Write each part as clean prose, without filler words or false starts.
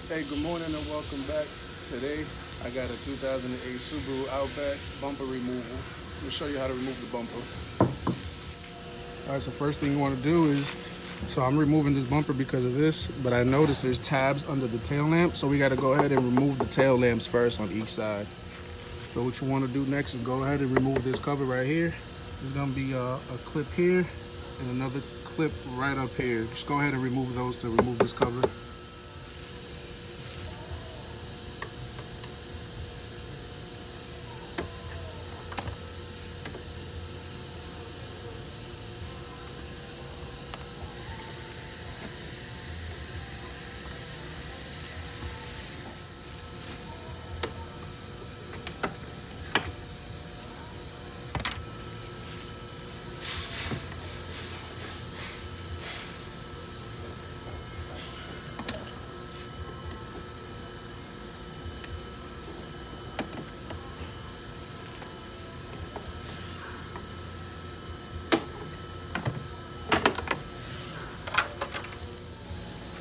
Hey, good morning and welcome back. Today, I got a 2008 Subaru Outback bumper removal. Let me show you how to remove the bumper. All right, so first thing you want to do is, so I'm removing this bumper because of this, but I noticed there's tabs under the tail lamp, so we got to go ahead and remove the tail lamps first on each side. So what you want to do next is go ahead and remove this cover right here. There's going to be a clip here and another clip right up here. Just go ahead and remove those to remove this cover.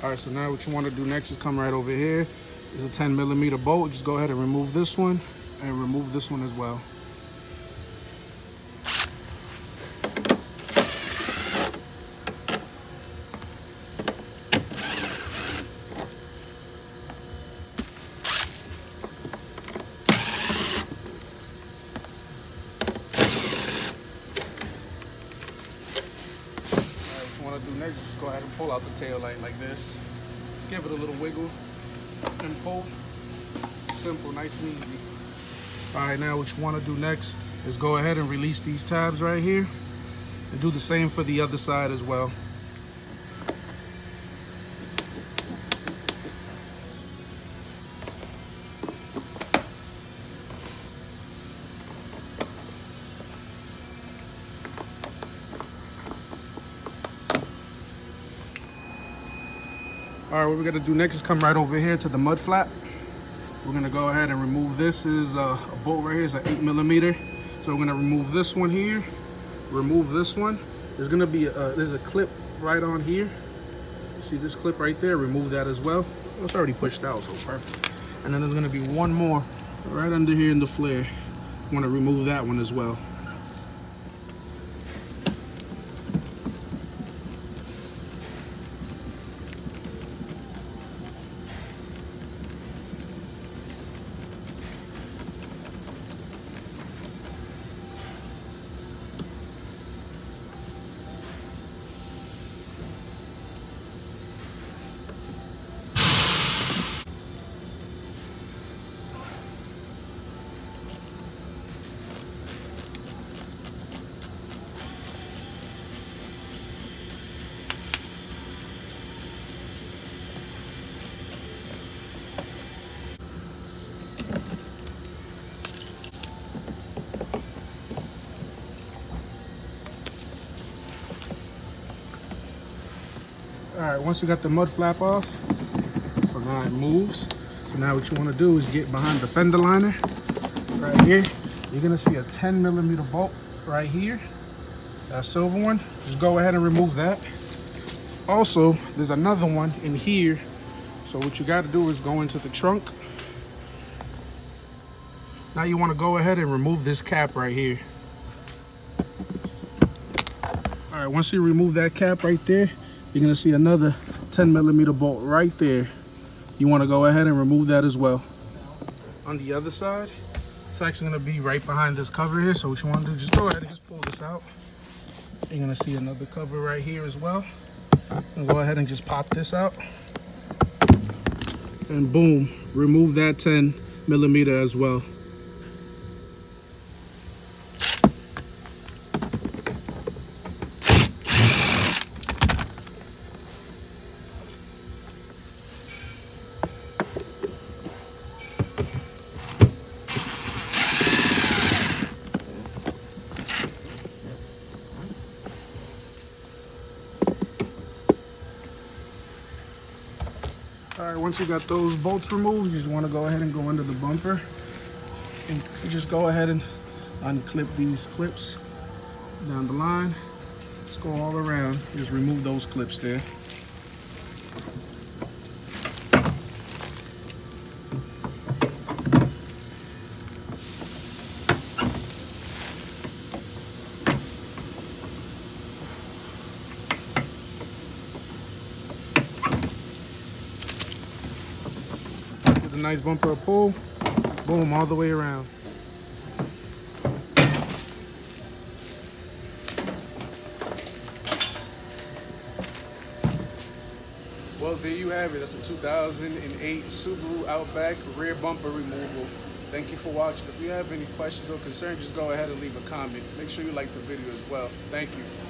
All right, so now what you want to do next is come right over here. There's a 10mm bolt. Just go ahead and remove this one and remove this one as well. What to do next, just go ahead and pull out the tail light like this. Give it a little wiggle and pull. Simple, nice and easy. All right, now what you want to do next is go ahead and release these tabs right here and do the same for the other side as well. All right, what we're gonna do next is come right over here to the mud flap. We're gonna go ahead and remove this. Is a bolt right here, it's an 8mm. So we're gonna remove this one here, remove this one. There's gonna be there's a clip right on here. See this clip right there, remove that as well. It's already pushed out, so perfect. And then there's gonna be one more right under here in the flare. I wanna remove that one as well. All right, once you got the mud flap off, so now it moves. So now what you want to do is get behind the fender liner right here. You're gonna see a 10mm bolt right here, that silver one. Just go ahead and remove that. Also, there's another one in here. So what you got to do is go into the trunk. Now you want to go ahead and remove this cap right here. All right, once you remove that cap right there, you're gonna see another 10mm bolt right there. You wanna go ahead and remove that as well. On the other side, it's actually gonna be right behind this cover here. So what you wanna do, just go ahead and just pull this out. You're gonna see another cover right here as well. And go ahead and just pop this out. And boom, remove that 10mm as well. All right, once you got those bolts removed, you just want to go ahead and go under the bumper and just go ahead and unclip these clips down the line. Just go all around, just remove those clips there. the nice bumper a pull. Boom, all the way around. Well, there you have it. That's a 2008 Subaru Outback rear bumper removal. Thank you for watching. If you have any questions or concerns, just go ahead and leave a comment. Make sure you like the video as well. Thank you.